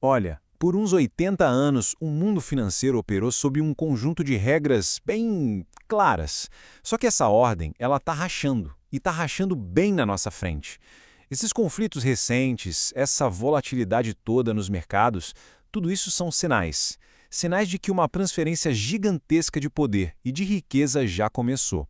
Olha, por uns 80 anos, o mundo financeiro operou sob um conjunto de regras bem claras. Só que essa ordem, ela está rachando, e está rachando bem na nossa frente. Esses conflitos recentes, essa volatilidade toda nos mercados, tudo isso são sinais. Sinais de que uma transferência gigantesca de poder e de riqueza já começou.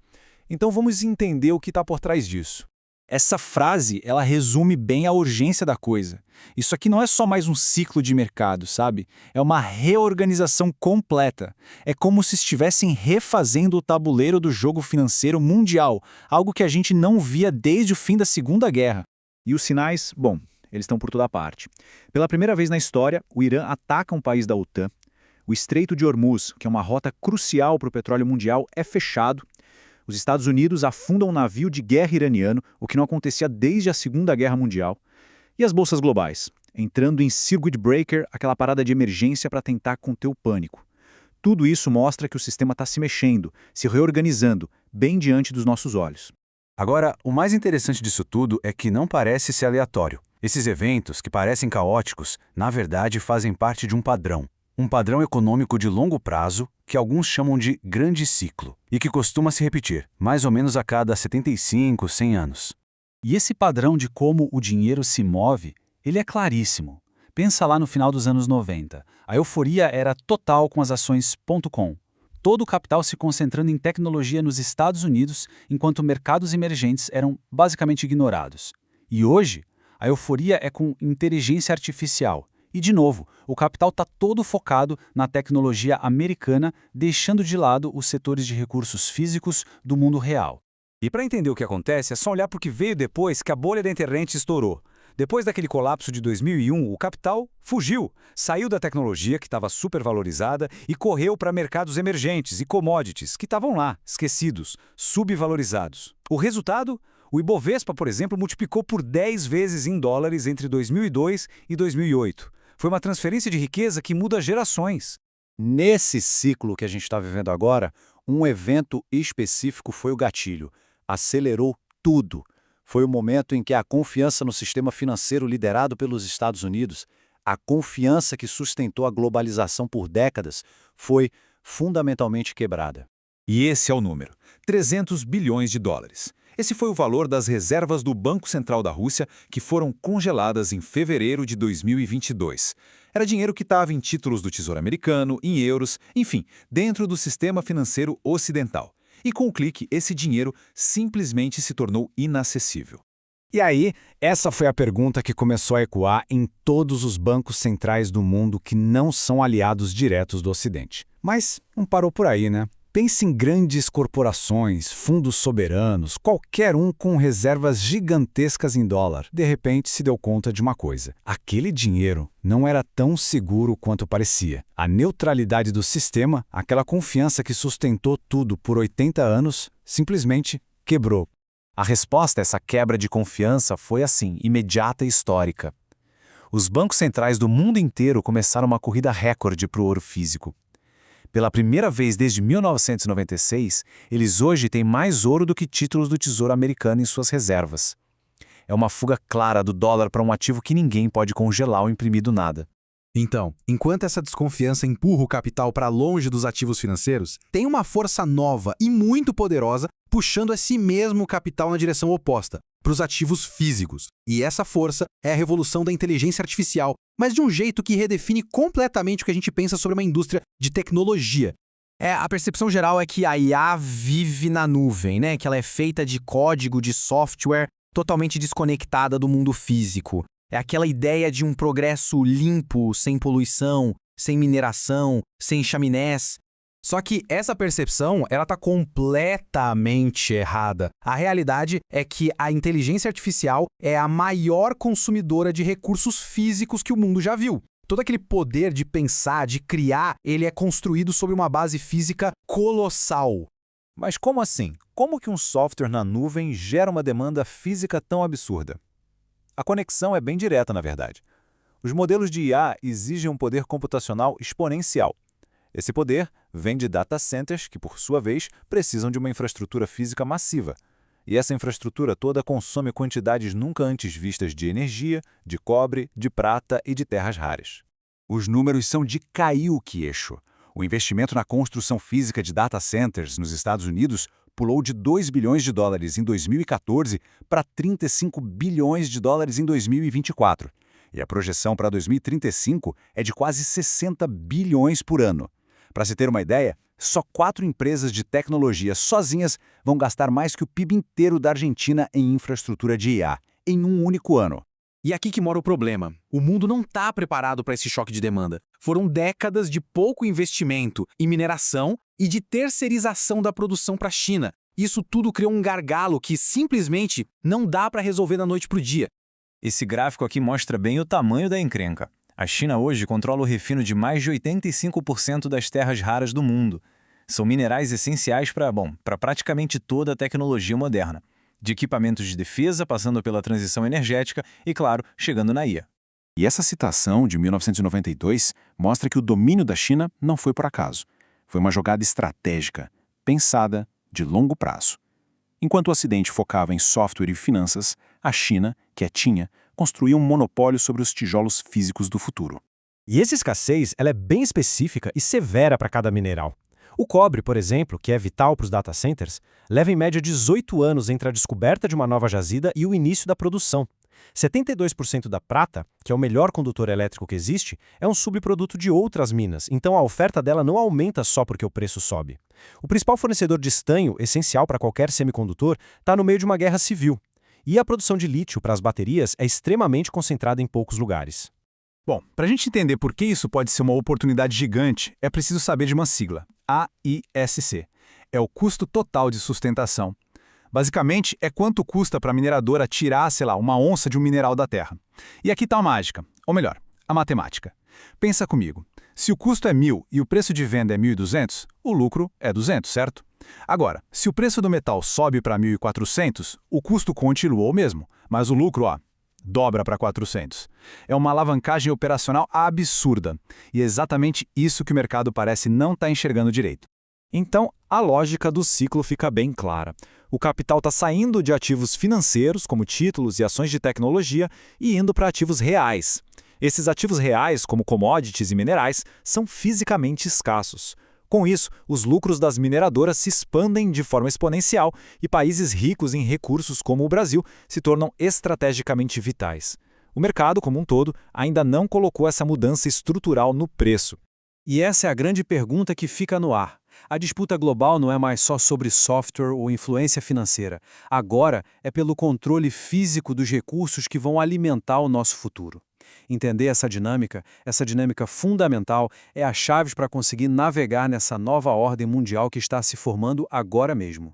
Então vamos entender o que está por trás disso. Essa frase, ela resume bem a urgência da coisa. Isso aqui não é só mais um ciclo de mercado, sabe? É uma reorganização completa. É como se estivessem refazendo o tabuleiro do jogo financeiro mundial, algo que a gente não via desde o fim da Segunda Guerra. E os sinais, bom, eles estão por toda parte. Pela primeira vez na história, o Irã ataca um país da OTAN. O Estreito de Hormuz, que é uma rota crucial para o petróleo mundial, é fechado. Os Estados Unidos afundam um navio de guerra iraniano, o que não acontecia desde a Segunda Guerra Mundial. E as bolsas globais, entrando em circuit breaker, aquela parada de emergência para tentar conter o pânico. Tudo isso mostra que o sistema está se mexendo, se reorganizando, bem diante dos nossos olhos. Agora, o mais interessante disso tudo é que não parece ser aleatório. Esses eventos, que parecem caóticos, na verdade fazem parte de um padrão. Um padrão econômico de longo prazo, que alguns chamam de grande ciclo, e que costuma se repetir, mais ou menos a cada 75, 100 anos. E esse padrão de como o dinheiro se move, ele é claríssimo. Pensa lá no final dos anos 90. A euforia era total com as ações .com. Todo o capital se concentrando em tecnologia nos Estados Unidos, enquanto mercados emergentes eram basicamente ignorados. E hoje, a euforia é com inteligência artificial. E, de novo, o capital está todo focado na tecnologia americana, deixando de lado os setores de recursos físicos do mundo real. E para entender o que acontece, é só olhar para o que veio depois que a bolha da internet estourou. Depois daquele colapso de 2001, o capital fugiu, saiu da tecnologia, que estava supervalorizada, e correu para mercados emergentes e commodities, que estavam lá, esquecidos, subvalorizados. O resultado? O Ibovespa, por exemplo, multiplicou por 10 vezes em dólares entre 2002 e 2008. Foi uma transferência de riqueza que muda gerações. Nesse ciclo que a gente está vivendo agora, um evento específico foi o gatilho. Acelerou tudo. Foi o momento em que a confiança no sistema financeiro liderado pelos Estados Unidos, a confiança que sustentou a globalização por décadas, foi fundamentalmente quebrada. E esse é o número: 300 bilhões de dólares. Esse foi o valor das reservas do Banco Central da Rússia, que foram congeladas em fevereiro de 2022. Era dinheiro que estava em títulos do Tesouro Americano, em euros, enfim, dentro do sistema financeiro ocidental. E com o clique, esse dinheiro simplesmente se tornou inacessível. E aí, essa foi a pergunta que começou a ecoar em todos os bancos centrais do mundo que não são aliados diretos do Ocidente. Mas não parou por aí, né? Pense em grandes corporações, fundos soberanos, qualquer um com reservas gigantescas em dólar. De repente se deu conta de uma coisa: aquele dinheiro não era tão seguro quanto parecia. A neutralidade do sistema, aquela confiança que sustentou tudo por 80 anos, simplesmente quebrou. A resposta a essa quebra de confiança foi assim, imediata e histórica. Os bancos centrais do mundo inteiro começaram uma corrida recorde para o ouro físico. Pela primeira vez desde 1996, eles hoje têm mais ouro do que títulos do Tesouro Americano em suas reservas. É uma fuga clara do dólar para um ativo que ninguém pode congelar ou imprimir do nada. Então, enquanto essa desconfiança empurra o capital para longe dos ativos financeiros, tem uma força nova e muito poderosa puxando esse mesmo capital na direção oposta, para os ativos físicos. E essa força é a revolução da inteligência artificial, mas de um jeito que redefine completamente o que a gente pensa sobre uma indústria de tecnologia. A percepção geral é que a IA vive na nuvem, né? Que ela é feita de código, de software, totalmente desconectada do mundo físico. É aquela ideia de um progresso limpo, sem poluição, sem mineração, sem chaminés. Só que essa percepção, ela está completamente errada. A realidade é que a inteligência artificial é a maior consumidora de recursos físicos que o mundo já viu. Todo aquele poder de pensar, de criar, ele é construído sobre uma base física colossal. Mas como assim? Como que um software na nuvem gera uma demanda física tão absurda? A conexão é bem direta, na verdade. Os modelos de IA exigem um poder computacional exponencial. Esse poder vem de data centers que, por sua vez, precisam de uma infraestrutura física massiva. E essa infraestrutura toda consome quantidades nunca antes vistas de energia, de cobre, de prata e de terras raras. Os números são de cair o queixo. O investimento na construção física de data centers nos Estados Unidos pulou de 2 bilhões de dólares em 2014 para 35 bilhões de dólares em 2024. E a projeção para 2035 é de quase 60 bilhões por ano. Para se ter uma ideia, só 4 empresas de tecnologia sozinhas vão gastar mais que o PIB inteiro da Argentina em infraestrutura de IA, em um único ano. E aqui que mora o problema. O mundo não está preparado para esse choque de demanda. Foram décadas de pouco investimento em mineração e de terceirização da produção para a China. Isso tudo criou um gargalo que simplesmente não dá para resolver da noite para o dia. Esse gráfico aqui mostra bem o tamanho da encrenca. A China hoje controla o refino de mais de 85% das terras raras do mundo. São minerais essenciais para praticamente toda a tecnologia moderna. De equipamentos de defesa, passando pela transição energética e, claro, chegando na IA. E essa citação, de 1992, mostra que o domínio da China não foi por acaso. Foi uma jogada estratégica, pensada, de longo prazo. Enquanto o Ocidente focava em software e finanças, a China, quietinha, construía um monopólio sobre os tijolos físicos do futuro. E essa escassez ela é bem específica e severa para cada mineral. O cobre, por exemplo, que é vital para os data centers, leva em média 18 anos entre a descoberta de uma nova jazida e o início da produção. 72% da prata, que é o melhor condutor elétrico que existe, é um subproduto de outras minas, então a oferta dela não aumenta só porque o preço sobe. O principal fornecedor de estanho, essencial para qualquer semicondutor, está no meio de uma guerra civil. E a produção de lítio para as baterias é extremamente concentrada em poucos lugares. Bom, para a gente entender por que isso pode ser uma oportunidade gigante, é preciso saber de uma sigla, AISC. É o custo total de sustentação. Basicamente, é quanto custa para a mineradora tirar, uma onça de um mineral da terra. E aqui está a mágica, ou melhor, a matemática. Pensa comigo, se o custo é 1.000 e o preço de venda é 1.200, o lucro é 200, certo? Agora, se o preço do metal sobe para 1.400, o custo continuou o mesmo, mas o lucro, dobra para 400. É uma alavancagem operacional absurda. E é exatamente isso que o mercado parece não estar enxergando direito. Então, a lógica do ciclo fica bem clara. O capital está saindo de ativos financeiros, como títulos e ações de tecnologia, e indo para ativos reais. Esses ativos reais, como commodities e minerais, são fisicamente escassos. Com isso, os lucros das mineradoras se expandem de forma exponencial e países ricos em recursos como o Brasil se tornam estrategicamente vitais. O mercado, como um todo, ainda não colocou essa mudança estrutural no preço. E essa é a grande pergunta que fica no ar. A disputa global não é mais só sobre software ou influência financeira. Agora é pelo controle físico dos recursos que vão alimentar o nosso futuro. Entender essa dinâmica fundamental, é a chave para conseguir navegar nessa nova ordem mundial que está se formando agora mesmo.